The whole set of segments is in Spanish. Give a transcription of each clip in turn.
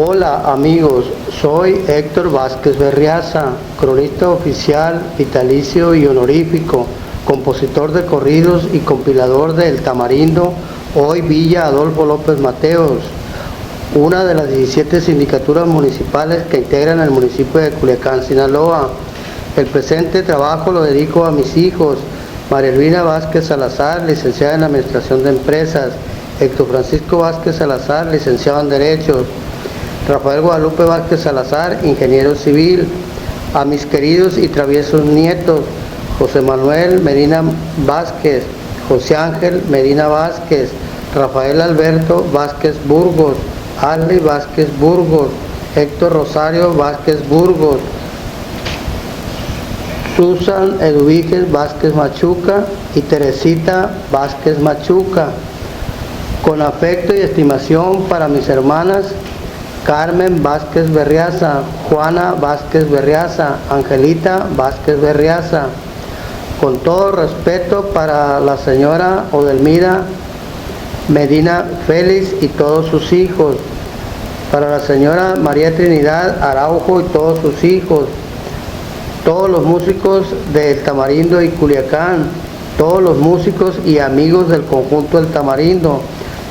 Hola amigos, soy Héctor Vázquez Berriaza, cronista oficial, vitalicio y honorífico, compositor de corridos y compilador de El Tamarindo, hoy Villa Adolfo López Mateos, una de las 17 sindicaturas municipales que integran el municipio de Culiacán, Sinaloa. El presente trabajo lo dedico a mis hijos, María Elvina Vázquez Salazar, licenciada en Administración de Empresas, Héctor Francisco Vázquez Salazar, licenciado en Derecho, Rafael Guadalupe Vázquez Salazar, ingeniero civil, a mis queridos y traviesos nietos, José Manuel Medina Vázquez, José Ángel Medina Vázquez, Rafael Alberto Vázquez Burgos, Arley Vázquez Burgos, Héctor Rosario Vázquez Burgos, Susan Eduvíguez Vázquez Machuca y Teresita Vázquez Machuca. Con afecto y estimación para mis hermanas Carmen Vázquez Berriaza, Juana Vázquez Berriaza, Angelita Vázquez Berriaza. Con todo respeto para la señora Odelmira Medina Félix y todos sus hijos, para la señora María Trinidad Araujo y todos sus hijos, todos los músicos de El Tamarindo y Culiacán, todos los músicos y amigos del conjunto El Tamarindo,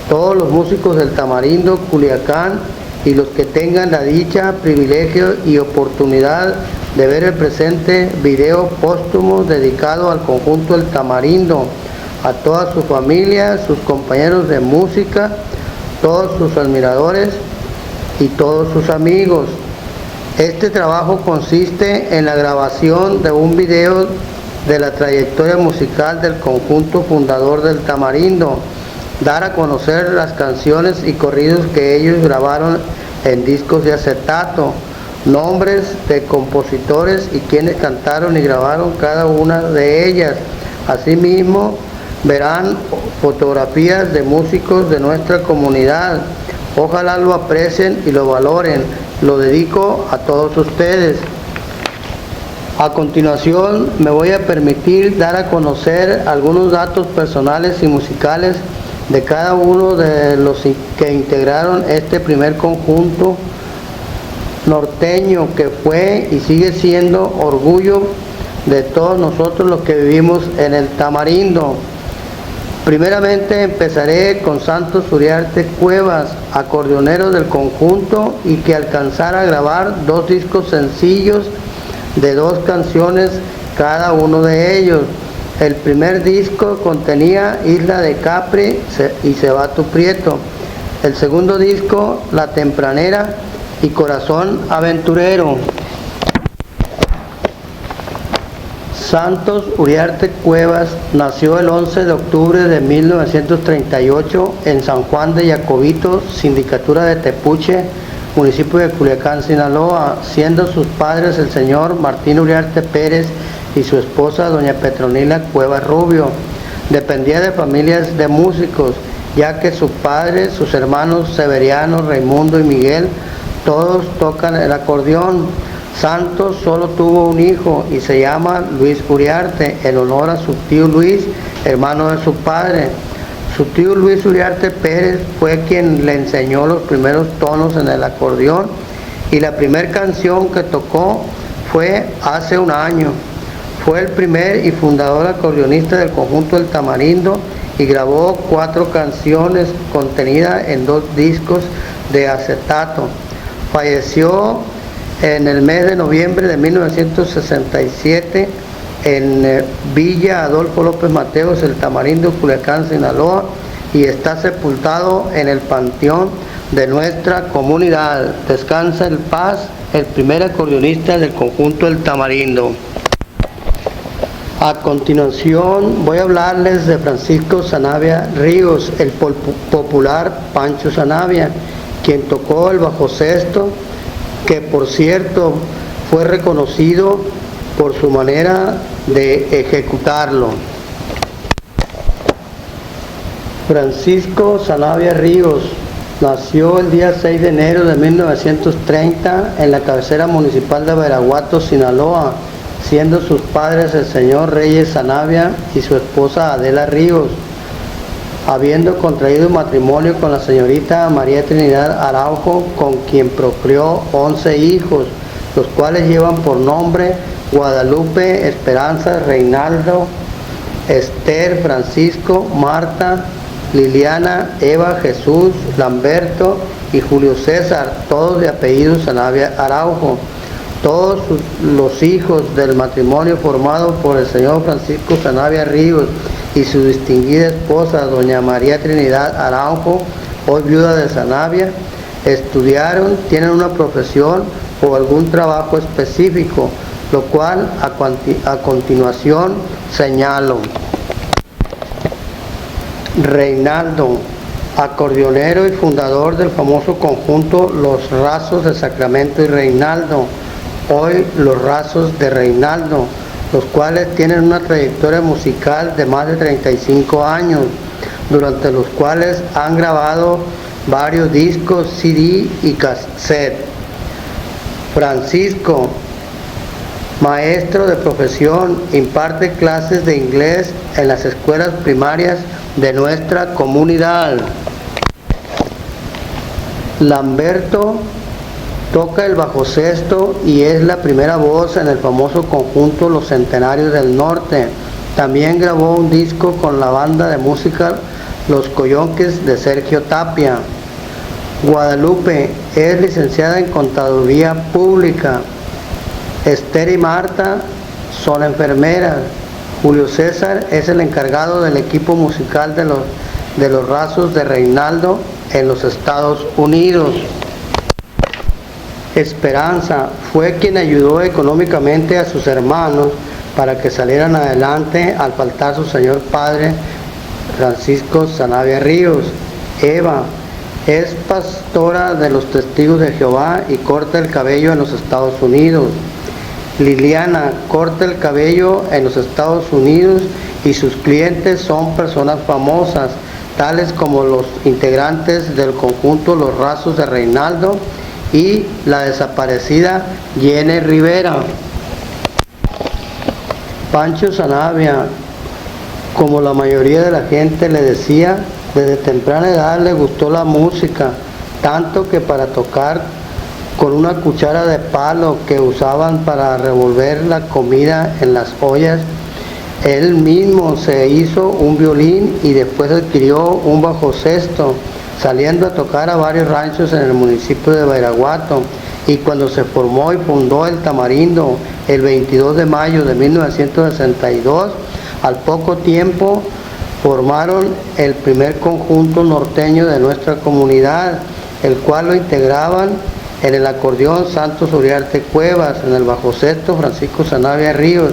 todos los músicos del Tamarindo, Culiacán y los que tengan la dicha, privilegio y oportunidad de ver el presente video póstumo dedicado al conjunto El Tamarindo, a toda su familia, sus compañeros de música, todos sus admiradores y todos sus amigos. Este trabajo consiste en la grabación de un video de la trayectoria musical del conjunto fundador del Tamarindo, dar a conocer las canciones y corridos que ellos grabaron en discos de acetato, nombres de compositores y quienes cantaron y grabaron cada una de ellas. Asimismo, verán fotografías de músicos de nuestra comunidad. Ojalá lo aprecien y lo valoren. Lo dedico a todos ustedes. A continuación me voy a permitir dar a conocer algunos datos personales y musicales de cada uno de los que integraron este primer conjunto norteño que fue y sigue siendo orgullo de todos nosotros los que vivimos en el Tamarindo. Primeramente empezaré con Santos Uriarte Cuevas, acordeonero del conjunto y que alcanzara a grabar 2 discos sencillos de 2 canciones cada uno de ellos. El primer disco contenía Isla de Capri y Cebato Prieto. El segundo disco, La Tempranera y Corazón Aventurero. Santos Uriarte Cuevas nació el 11 de octubre de 1938 en San Juan de Jacobito, Sindicatura de Tepuche, municipio de Culiacán, Sinaloa, siendo sus padres el señor Martín Uriarte Pérez y su esposa doña Petronila Cuevas Rubio. Dependía de familias de músicos, ya que su padre, sus hermanos Severiano, Raimundo y Miguel, todos tocan el acordeón. Santos solo tuvo un hijo y se llama Luis Uriarte, en honor a su tío Luis, hermano de su padre. Su tío Luis Uriarte Pérez fue quien le enseñó los primeros tonos en el acordeón y la primera canción que tocó fue Hace un año. Fue el primer y fundador acordeonista del conjunto El Tamarindo y grabó 4 canciones contenidas en 2 discos de acetato. Falleció en el mes de noviembre de 1967 en Villa Adolfo López Mateos, El Tamarindo, Culiacán, Sinaloa, y está sepultado en el panteón de nuestra comunidad. Descansa en paz el primer acordeonista del conjunto El Tamarindo. A continuación voy a hablarles de Francisco Sanabria Ríos, el popular Pancho Sanabria, quien tocó el bajo sexto, que por cierto fue reconocido por su manera de ejecutarlo. Francisco Sanabria Ríos nació el día 6 de enero de 1930 en la cabecera municipal de Veraguato, Sinaloa, siendo sus padres el señor Reyes Sanabria y su esposa Adela Ríos. habiendo contraído matrimonio con la señorita María Trinidad Araujo, con quien procreó 11 hijos, los cuales llevan por nombre Guadalupe, Esperanza, Reinaldo, Esther, Francisco, Marta, Liliana, Eva, Jesús, Lamberto y Julio César, todos de apellido Sanabria Araujo. Todos los hijos del matrimonio formado por el señor Francisco Sanabria Ríos y su distinguida esposa, doña María Trinidad Araujo, hoy viuda de Sanabria, estudiaron, tienen una profesión o algún trabajo específico, lo cual a continuación señalo. Reinaldo, acordeonero y fundador del famoso conjunto Los Rasos de Sacramento y Reinaldo, hoy Los Rasos de Reinaldo, los cuales tienen una trayectoria musical de más de 35 años, durante los cuales han grabado varios discos, CD y cassette. Francisco, maestro de profesión, imparte clases de inglés en las escuelas primarias de nuestra comunidad. Lamberto toca el bajo sexto y es la primera voz en el famoso conjunto Los Centenarios del Norte. También grabó un disco con la banda de música Los Coyonques de Sergio Tapia. Guadalupe es licenciada en Contaduría Pública. Esther y Marta son enfermeras. Julio César es el encargado del equipo musical de los Rasos de Reinaldo en los Estados Unidos. Esperanza fue quien ayudó económicamente a sus hermanos para que salieran adelante al faltar su señor padre Francisco Sanabria Ríos. Eva es pastora de los Testigos de Jehová y corta el cabello en los Estados Unidos. Liliana corta el cabello en los Estados Unidos y sus clientes son personas famosas, tales como los integrantes del conjunto Los Rasos de Reinaldo y la desaparecida Jenny Rivera. Pancho Sanabria, como la mayoría de la gente le decía, desde temprana edad le gustó la música, tanto que para tocar con una cuchara de palo que usaban para revolver la comida en las ollas, él mismo se hizo un violín y después adquirió un bajo sexto, saliendo a tocar a varios ranchos en el municipio de Badiraguato. Y cuando se formó y fundó el Tamarindo el 22 de mayo de 1962, al poco tiempo formaron el primer conjunto norteño de nuestra comunidad, el cual lo integraban en el acordeón Santos Uriarte Cuevas, en el bajo sexto Francisco Sanabria Ríos,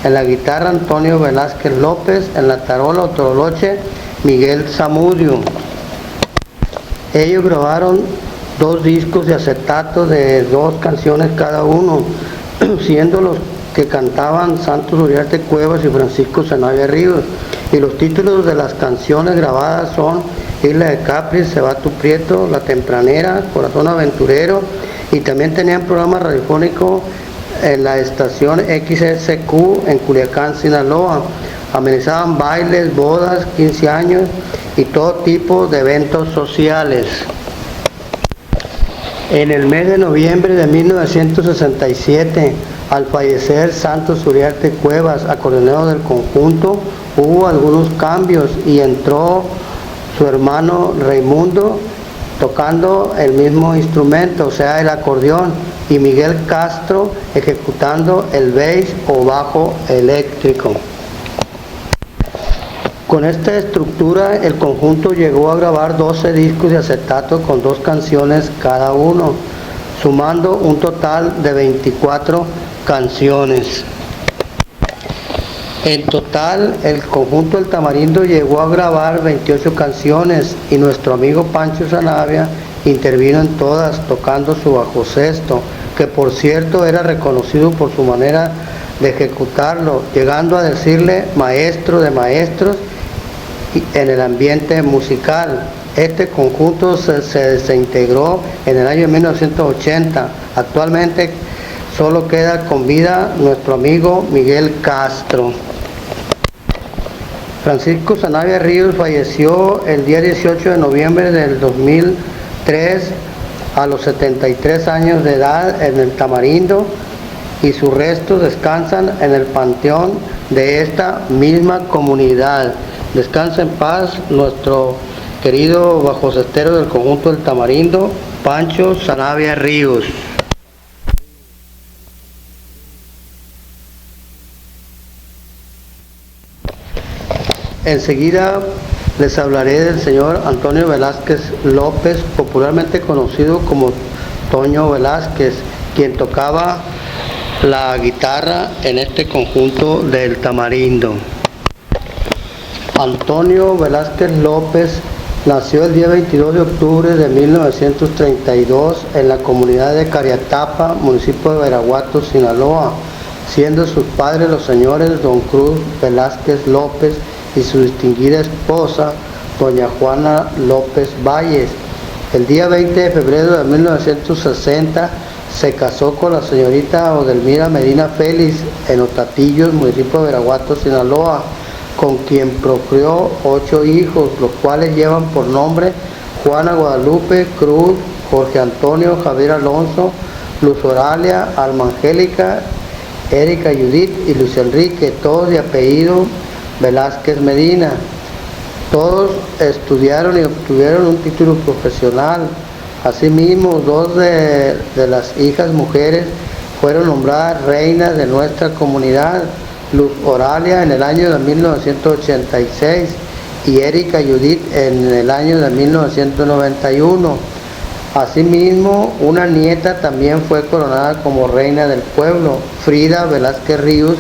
en la guitarra Antonio Velázquez López, en la tarola o tololoche Miguel Zamudio. Ellos grabaron 2 discos de acetato de 2 canciones cada uno, siendo los que cantaban Santos Uriarte Cuevas y Francisco Sanabria Ríos. Y los títulos de las canciones grabadas son Isla de Capri, Se va tu Prieto, La Tempranera, Corazón Aventurero, y también tenían programa radiofónico en la estación XSQ en Culiacán, Sinaloa. Amenizaban bailes, bodas, 15 años y todo tipo de eventos sociales. En el mes de noviembre de 1967, al fallecer Santos Uriarte Cuevas, acordeonero del conjunto, hubo algunos cambios y entró su hermano Raimundo tocando el mismo instrumento, o sea, el acordeón, y Miguel Castro ejecutando el bass o bajo eléctrico. Con esta estructura, el conjunto llegó a grabar 12 discos de acetato con 2 canciones cada uno, sumando un total de 24 canciones. En total, el conjunto El Tamarindo llegó a grabar 28 canciones y nuestro amigo Pancho Sanabria intervino en todas, tocando su bajo sexto, que por cierto era reconocido por su manera de ejecutarlo, llegando a decirle maestro de maestros en el ambiente musical. Este conjunto se desintegró en el año 1980. Actualmente solo queda con vida nuestro amigo Miguel Castro. Francisco Sanabria Ríos falleció el día 18 de noviembre del 2003 a los 73 años de edad en el Tamarindo, y sus restos descansan en el panteón de esta misma comunidad. Descansa en paz nuestro querido bajocestero del conjunto del Tamarindo, Pancho Sanabria Ríos. Enseguida les hablaré del señor Antonio Velázquez López, popularmente conocido como Toño Velázquez, quien tocaba la guitarra en este conjunto del Tamarindo. Antonio Velázquez López nació el día 22 de octubre de 1932 en la comunidad de Cariatapa, municipio de Veraguato, Sinaloa, siendo sus padres los señores Don Cruz Velázquez López y su distinguida esposa, doña Juana López Valles. El día 20 de febrero de 1960 se casó con la señorita Odelmira Medina Félix en Otatillos, municipio de Veraguato, Sinaloa, con quien procreó 8 hijos, los cuales llevan por nombre Juana Guadalupe Cruz, Jorge Antonio Javier Alonso, Luz Oralia, Alma Angélica, Erika Judith y Luis Enrique, todos de apellido Velázquez Medina. Todos estudiaron y obtuvieron un título profesional. Asimismo, 2 de las hijas mujeres fueron nombradas reinas de nuestra comunidad: Luz Oralia en el año de 1986 y Erika Judith en el año de 1991. Asimismo, una nieta también fue coronada como reina del pueblo, Frida Velázquez Ríos,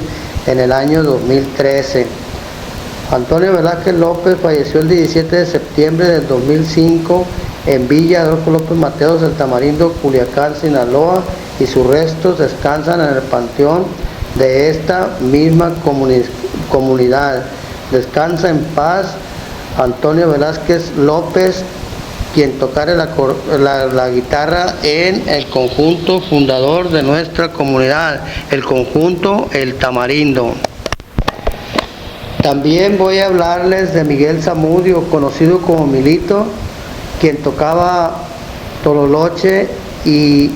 en el año 2013. Antonio Velázquez López falleció el 17 de septiembre del 2005 en Villa Adolfo López Mateos, el Tamarindo, Culiacán, Sinaloa, y sus restos descansan en el panteón de esta misma comunidad. Descansa en paz Antonio Velázquez López, quien tocara la guitarra en el conjunto fundador de nuestra comunidad, el conjunto El Tamarindo. También voy a hablarles de Miguel Zamudio, conocido como Milito, quien tocaba tololoche y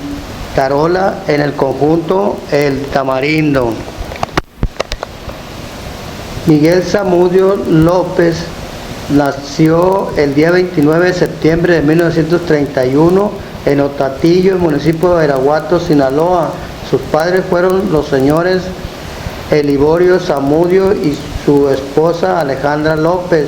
tarola en el conjunto El Tamarindo. Miguel Zamudio López nació el día 29 de septiembre de 1931 en Otatillo, municipio de Veraguato, Sinaloa. Sus padres fueron los señores Eliborio Zamudio y su esposa Alejandra López.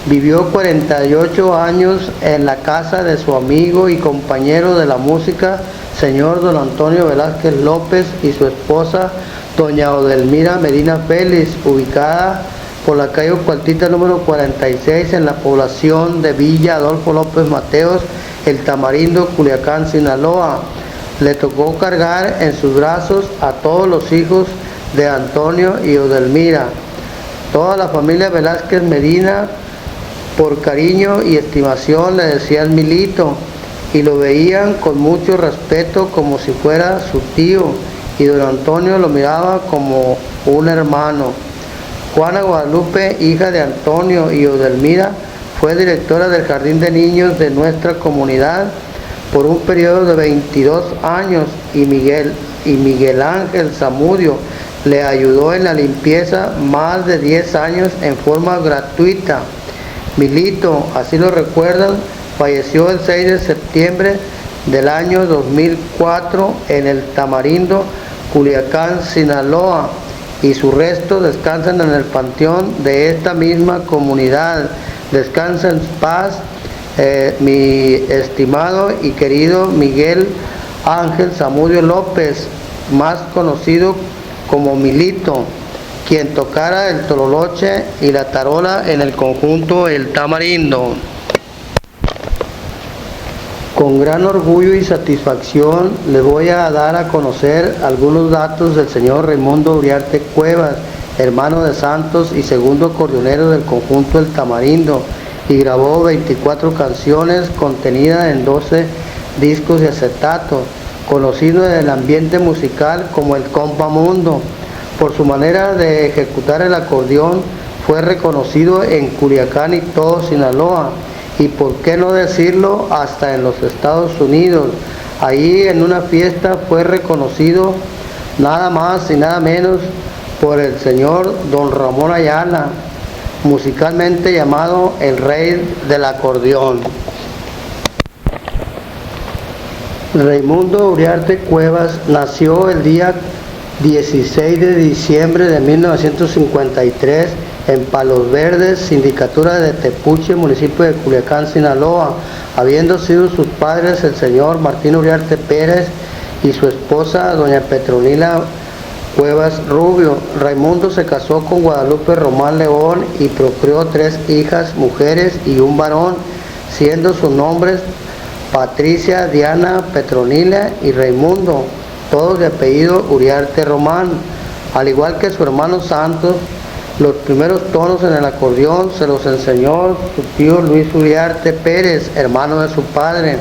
Vivió 48 años en la casa de su amigo y compañero de la música, señor don Antonio Velázquez López, y su esposa, doña Odelmira Medina Félix, ubicada por la calle Cualtita número 46 en la población de Villa Adolfo López Mateos, El Tamarindo, Culiacán, Sinaloa. Le tocó cargar en sus brazos a todos los hijos de Antonio y Odelmira. Toda la familia Velázquez Medina, por cariño y estimación, le decían Milito y lo veían con mucho respeto como si fuera su tío, y don Antonio lo miraba como un hermano. Juana Guadalupe, hija de Antonio y Odelmira, fue directora del Jardín de Niños de nuestra comunidad por un periodo de 22 años y Miguel Ángel Zamudio le ayudó en la limpieza más de 10 años en forma gratuita. Milito, así lo recuerdan, falleció el 6 de septiembre del año 2004 en el Tamarindo, Culiacán, Sinaloa, y sus restos descansan en el panteón de esta misma comunidad. Descansa en paz, mi estimado y querido Miguel Ángel Zamudio López, más conocido como Milito, quien tocara el tololoche y la tarola en el conjunto El Tamarindo. Con gran orgullo y satisfacción les voy a dar a conocer algunos datos del señor Raimundo Uriarte Cuevas, hermano de Santos y segundo acordeonero del conjunto El Tamarindo, y grabó 24 canciones contenidas en 12 discos de acetato, conocido en el ambiente musical como el Compa Mundo. Por su manera de ejecutar el acordeón, fue reconocido en Culiacán y todo Sinaloa, y por qué no decirlo, hasta en los Estados Unidos. Ahí en una fiesta fue reconocido nada más y nada menos por el señor Don Ramón Ayala, musicalmente llamado el rey del acordeón. Raimundo Uriarte Cuevas nació el día 16 de diciembre de 1953 en Palos Verdes, sindicatura de Tepuche, municipio de Culiacán, Sinaloa, habiendo sido sus padres el señor Martín Uriarte Pérez y su esposa doña Petronila Cuevas Rubio. Raimundo se casó con Guadalupe Román León y procreó 3 hijas, mujeres y un varón, siendo sus nombres Patricia, Diana, Petronila y Raimundo, todos de apellido Uriarte Román. Al igual que su hermano Santos, los primeros tonos en el acordeón se los enseñó su tío Luis Uriarte Pérez, hermano de su padre.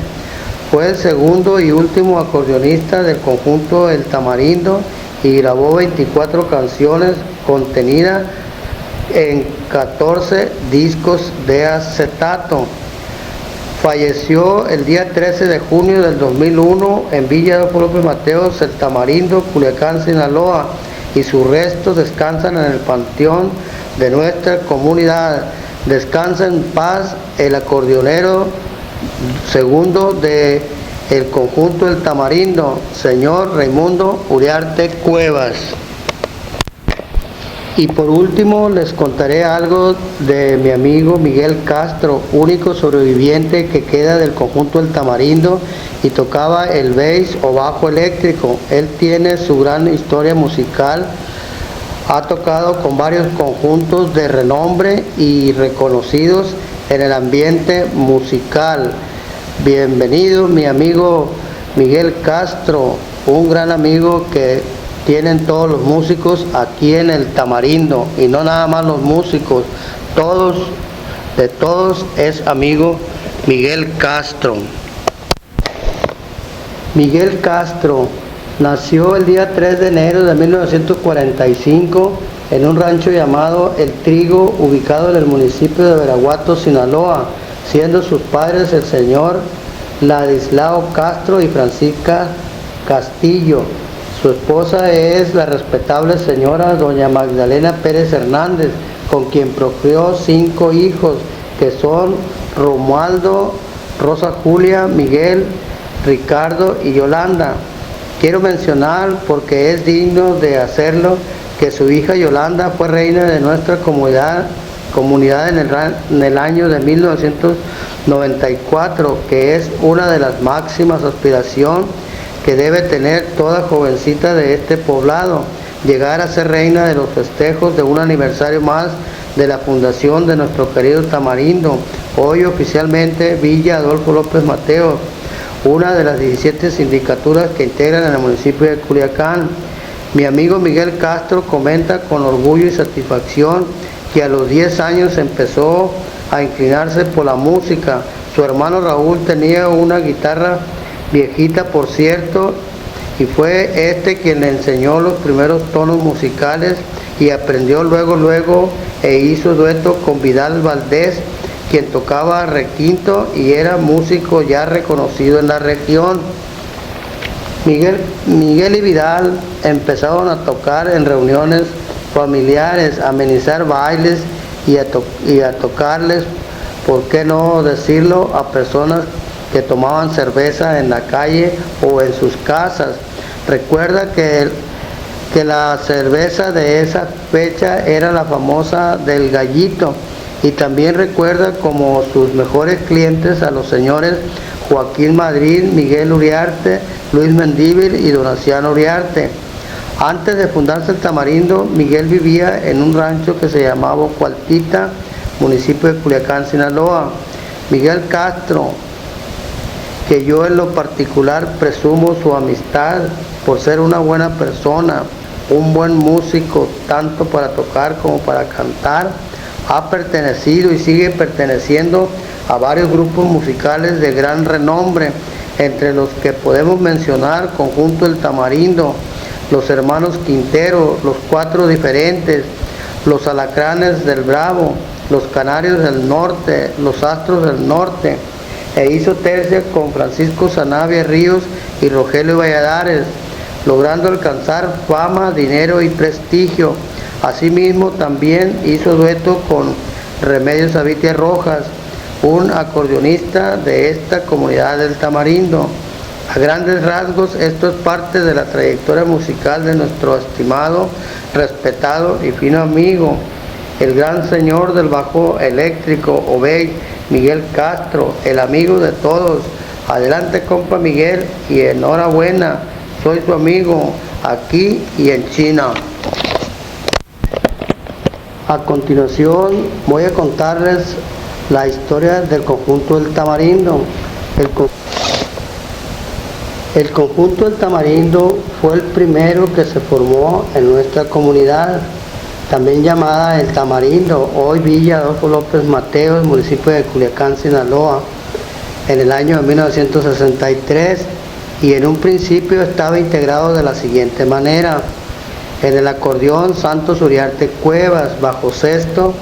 Fue el segundo y último acordeonista del conjunto El Tamarindo y grabó 24 canciones contenidas en 14 discos de acetato. Falleció el día 13 de junio del 2001 en Villa Adolfo López Mateos, El Tamarindo, Culiacán, Sinaloa, y sus restos descansan en el panteón de nuestra comunidad. Descansa en paz el acordeonero segundo de el conjunto El Tamarindo, señor Raimundo Uriarte Cuevas. Y por último les contaré algo de mi amigo Miguel Castro, único sobreviviente que queda del conjunto El Tamarindo y tocaba el bass o bajo eléctrico. Él tiene su gran historia musical, ha tocado con varios conjuntos de renombre y reconocidos en el ambiente musical. Bienvenido mi amigo Miguel Castro, un gran amigo que tienen todos los músicos aquí en El Tamarindo, y no nada más los músicos, todos, de todos es amigo Miguel Castro. Miguel Castro nació el día 3 de enero de 1945 en un rancho llamado El Trigo, ubicado en el municipio de Veraguato, Sinaloa, siendo sus padres el señor Ladislao Castro y Francisca Castillo. Su esposa es la respetable señora doña Magdalena Pérez Hernández, con quien procreó 5 hijos, que son Romualdo, Rosa Julia, Miguel, Ricardo y Yolanda. Quiero mencionar, porque es digno de hacerlo, que su hija Yolanda fue reina de nuestra comunidad en el año de 1994, que es una de las máximas aspiraciones que debe tener toda jovencita de este poblado, llegar a ser reina de los festejos de un aniversario más de la fundación de nuestro querido Tamarindo, hoy oficialmente Villa Adolfo López Mateos, una de las 17 sindicaturas que integran el municipio de Culiacán. Mi amigo Miguel Castro comenta con orgullo y satisfacción que a los 10 años empezó a inclinarse por la música. Su hermano Raúl tenía una guitarra viejita, por cierto, y fue este quien le enseñó los primeros tonos musicales y aprendió luego e hizo dueto con Vidal Valdés, quien tocaba requinto y era músico ya reconocido en la región. Miguel y Vidal empezaron a tocar en reuniones familiares, a amenizar bailes y a tocarles, ¿por qué no decirlo?, a personas que tomaban cerveza en la calle o en sus casas. Recuerda que la cerveza de esa fecha era la famosa del Gallito, y también recuerda como sus mejores clientes a los señores Joaquín Madrid, Miguel Uriarte, Luis Mendívil y Donaciano Uriarte. Antes de fundarse El Tamarindo, Miguel vivía en un rancho que se llamaba Cualtita, municipio de Culiacán, Sinaloa. Miguel Castro, que yo en lo particular presumo su amistad por ser una buena persona, un buen músico, tanto para tocar como para cantar, ha pertenecido y sigue perteneciendo a varios grupos musicales de gran renombre, entre los que podemos mencionar Conjunto El Tamarindo, los hermanos Quintero, Los Cuatro Diferentes, Los Alacranes del Bravo, Los Canarios del Norte, Los Astros del Norte, e hizo tercia con Francisco Sanabria Ríos y Rogelio Valladares, logrando alcanzar fama, dinero y prestigio. Asimismo, también hizo dueto con Remedios Avitia Rojas, un acordeonista de esta comunidad del Tamarindo. A grandes rasgos, esto es parte de la trayectoria musical de nuestro estimado, respetado y fino amigo, el gran señor del bajo eléctrico, Obey Miguel Castro, el amigo de todos. Adelante, compa Miguel, y enhorabuena, soy su amigo aquí y en China. A continuación voy a contarles la historia del conjunto del Tamarindo. El conjunto del Tamarindo fue el primero que se formó en nuestra comunidad, también llamada El Tamarindo, hoy Villa Adolfo López Mateos, municipio de Culiacán, Sinaloa, en el año de 1963, y en un principio estaba integrado de la siguiente manera: en el acordeón Santos Uriarte Cuevas, bajo sexto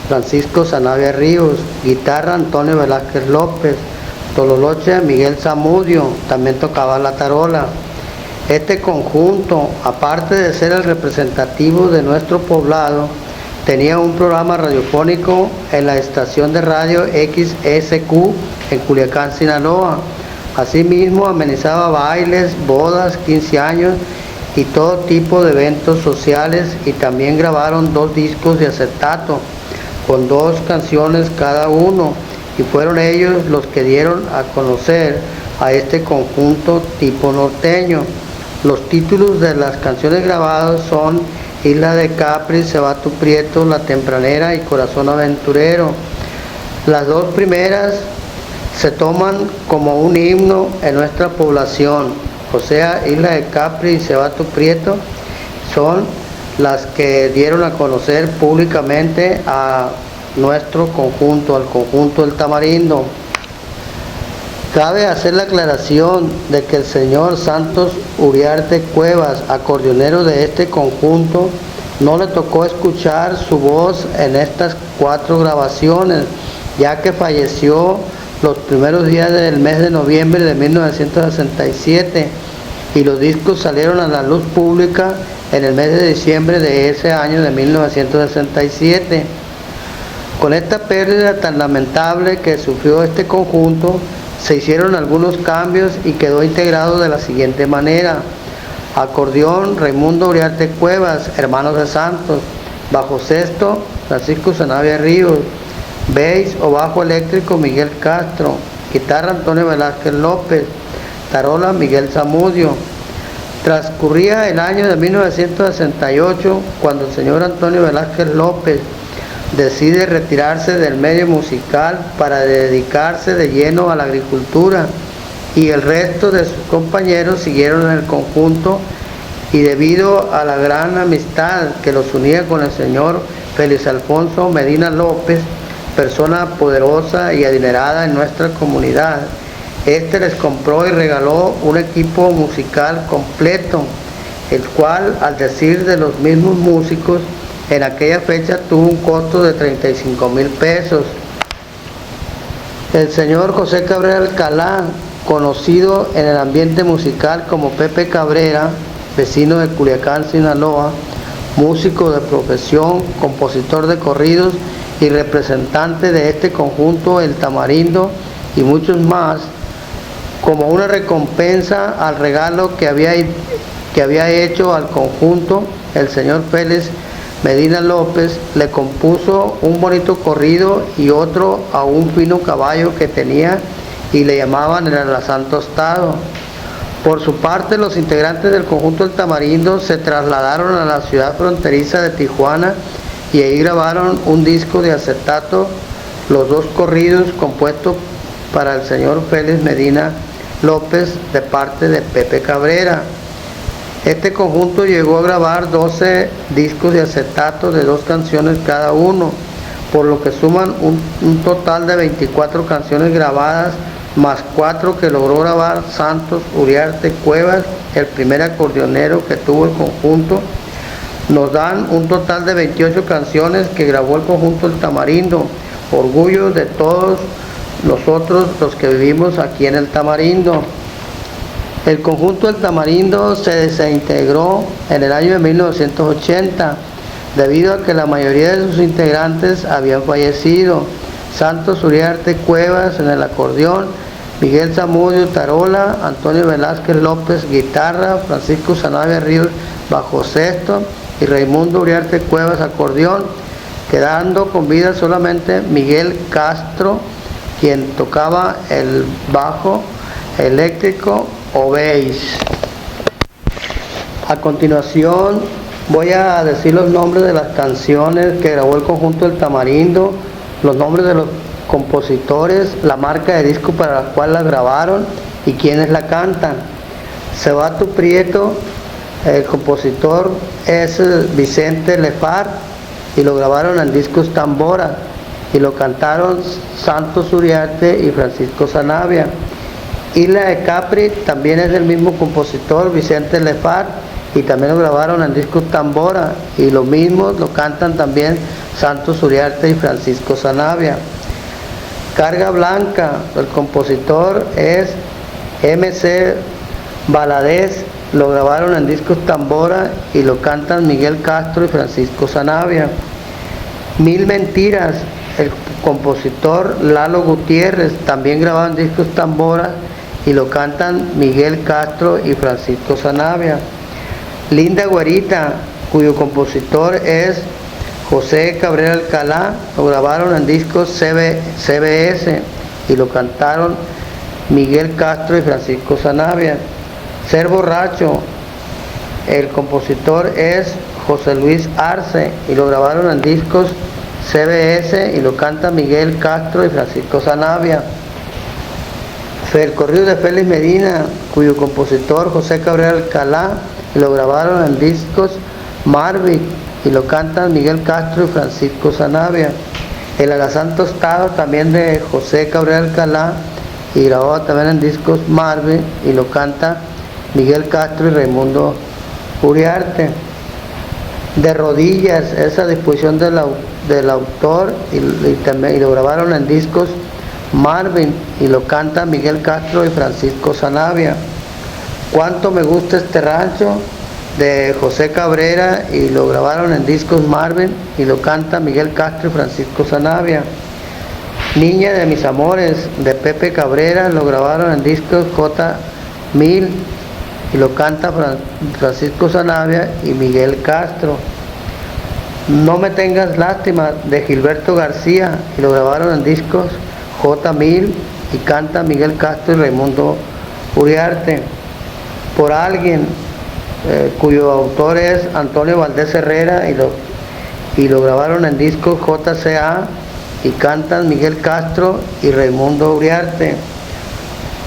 Francisco Sanabria Ríos, guitarra Antonio Velázquez López, tololoche Miguel Zamudio, también tocaba la tarola. Este conjunto, aparte de ser el representativo de nuestro poblado, tenía un programa radiofónico en la estación de radio XSQ en Culiacán, Sinaloa. Asimismo, amenizaba bailes, bodas, 15 años y todo tipo de eventos sociales, y también grabaron 2 discos de acetato con 2 canciones cada uno, y fueron ellos los que dieron a conocer a este conjunto tipo norteño. Los títulos de las canciones grabadas son Isla de Capri, Se va tu Prieto, La Tempranera y Corazón Aventurero. Las 2 primeras se toman como un himno en nuestra población, o sea, Isla de Capri y Se va tu Prieto son las que dieron a conocer públicamente a nuestro conjunto, al conjunto del Tamarindo. Cabe hacer la aclaración de que el señor Santos Uriarte Cuevas, acordeonero de este conjunto, no le tocó escuchar su voz en estas 4 grabaciones, ya que falleció los primeros días del mes de noviembre de 1967, y los discos salieron a la luz pública en el mes de diciembre de ese año de 1967. Con esta pérdida tan lamentable que sufrió este conjunto, se hicieron algunos cambios y quedó integrado de la siguiente manera: acordeón Raimundo Uriarte Cuevas, hermanos de Santos; bajo sexto Francisco Sanabria Ríos; bass o bajo eléctrico Miguel Castro; guitarra Antonio Velázquez López; tarola Miguel Zamudio. Transcurría el año de 1968 cuando el señor Antonio Velázquez López decide retirarse del medio musical para dedicarse de lleno a la agricultura, y el resto de sus compañeros siguieron en el conjunto, y debido a la gran amistad que los unía con el señor Félix Alfonso Medina López, persona poderosa y adinerada en nuestra comunidad, este les compró y regaló un equipo musical completo, el cual, al decir de los mismos músicos, en aquella fecha tuvo un costo de 35,000 pesos. El señor José Cabrera Alcalá, conocido en el ambiente musical como Pepe Cabrera, vecino de Culiacán, Sinaloa, músico de profesión, compositor de corridos y representante de este conjunto, el Tamarindo, y muchos más, como una recompensa al regalo que había hecho al conjunto, el señor Félix Medina López le compuso un bonito corrido y otro a un fino caballo que tenía, y le llamaban el alazán tostado. Por su parte, los integrantes del conjunto El Tamarindo se trasladaron a la ciudad fronteriza de Tijuana, y ahí grabaron un disco de acetato, los 2 corridos compuestos para el señor Félix Medina López de parte de Pepe Cabrera. Este conjunto llegó a grabar 12 discos de acetato de 2 canciones cada uno, por lo que suman un total de 24 canciones grabadas, más 4 que logró grabar Santos Uriarte Cuevas, el primer acordeonero que tuvo el conjunto. nos dan un total de 28 canciones que grabó el conjunto El Tamarindo, orgullo de todos nosotros los que vivimos aquí en El Tamarindo. El conjunto El Tamarindo se desintegró en el año de 1980 debido a que la mayoría de sus integrantes habían fallecido. Santos Uriarte Cuevas en el acordeón, Miguel Zamudio tarola, Antonio Velázquez López guitarra, Francisco Sanabria Ríos bajo sexto y Raimundo Uriarte Cuevas acordeón, quedando con vida solamente Miguel Castro, quien tocaba el bajo eléctrico o bass. A continuación voy a decir los nombres de las canciones que grabó el conjunto El Tamarindo, los nombres de los compositores, la marca de disco para la cual la grabaron y quienes la cantan. Sebato Prieto, el compositor es Vicente Lefar y lo grabaron en discos Tambora y lo cantaron Santos Uriarte y Francisco Sanabria. Isla de Capri también es del mismo compositor Vicente Lefar y también lo grabaron en discos Tambora y lo mismo lo cantan también Santos Uriarte y Francisco Sanabria. Carga Blanca, el compositor es MC Valadez, lo grabaron en discos Tambora y lo cantan Miguel Castro y Francisco Sanabria. Mil Mentiras, el compositor Lalo Gutiérrez, también grabado en discos Tambora y lo cantan Miguel Castro y Francisco Sanabria. Linda Güerita, cuyo compositor es José Cabrera Alcalá, lo grabaron en discos CBS y lo cantaron Miguel Castro y Francisco Sanabria. Ser Borracho, el compositor es José Luis Arce y lo grabaron en discos CBS y lo canta Miguel Castro y Francisco Sanabria. El corrido de Félix Medina, cuyo compositor José Cabrera Alcalá y lo grabaron en discos Marvic y lo cantan Miguel Castro y Francisco Sanabria. El Alazán Tostado también de José Cabrera Alcalá y grabado también en discos Marvic y lo canta Miguel Castro y Raimundo Uriarte. De Rodillas, esa disposición del autor y lo grabaron en discos Marvin y lo canta Miguel Castro y Francisco Sanabria. Cuánto me gusta este rancho, de José Cabrera y lo grabaron en discos Marvin y lo canta Miguel Castro y Francisco Sanabria. Niña de mis amores, de Pepe Cabrera, lo grabaron en discos J1000 y lo canta Francisco Sanabria y Miguel Castro. No me tengas lástima, de Gilberto García y lo grabaron en discos J1000 y canta Miguel Castro y Raimundo Uriarte. Por alguien, cuyo autor es Antonio Valdés Herrera y lo grabaron en discos JCA y cantan Miguel Castro y Raimundo Uriarte.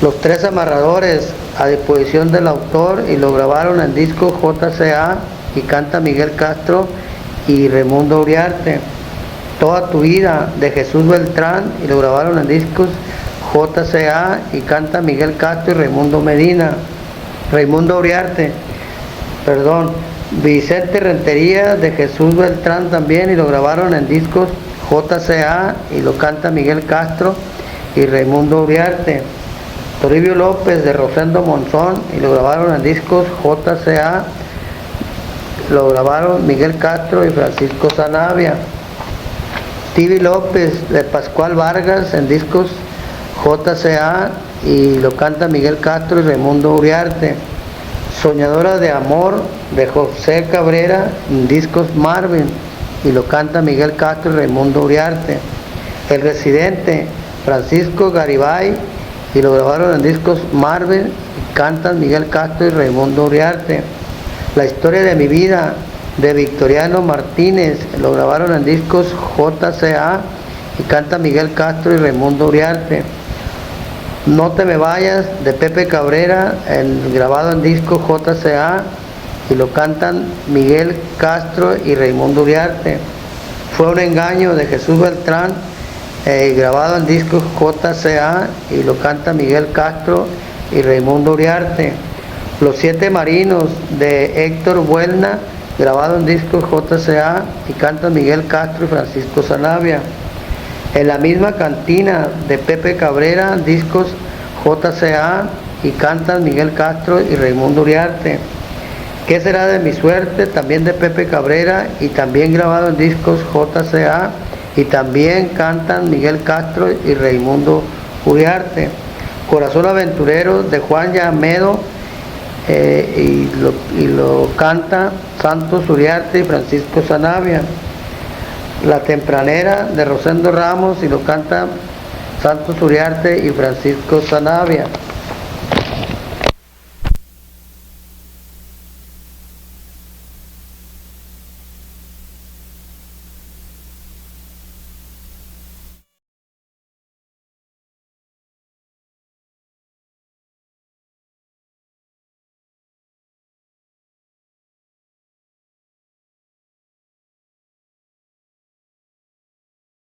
Los Tres Amarradores, a disposición del autor y lo grabaron en discos JCA y canta Miguel Castro y Raimundo Uriarte. Toda tu vida, de Jesús Beltrán y lo grabaron en discos JCA y canta Miguel Castro y Raimundo Uriarte. Vicente Rentería, de Jesús Beltrán también y lo grabaron en discos JCA y lo canta Miguel Castro y Raimundo Uriarte. Toribio López, de Rosendo Monzón y lo grabaron en discos JCA, lo grabaron Miguel Castro y Francisco Sanabria. Tibi López, de Pascual Vargas en discos JCA y lo canta Miguel Castro y Raimundo Uriarte. Soñadora de amor, de José Cabrera en discos Marvin y lo canta Miguel Castro y Raimundo Uriarte. El residente, Francisco Garibay y lo grabaron en discos Marvin y cantan Miguel Castro y Raimundo Uriarte. La historia de mi vida, de Victoriano Martínez, lo grabaron en discos JCA y canta Miguel Castro y Raimundo Uriarte. No te me vayas, de Pepe Cabrera, grabado en discos JCA y lo cantan Miguel Castro y Raimundo Uriarte. Fue un engaño, de Jesús Beltrán, grabado en discos JCA y lo canta Miguel Castro y Raimundo Uriarte. Los Siete Marinos, de Héctor Buelna grabado en discos JCA y cantan Miguel Castro y Francisco Sanabria. En la misma cantina de Pepe Cabrera, discos JCA y cantan Miguel Castro y Raimundo Uriarte. ¿Qué será de mi suerte? También de Pepe Cabrera y también grabado en discos JCA y también cantan Miguel Castro y Raimundo Uriarte. Corazón Aventurero de Juan Yamedo y lo canta Santos Uriarte y Francisco Sanabria. La Tempranera de Rosendo Ramos y lo canta Santos Uriarte y Francisco Sanabria.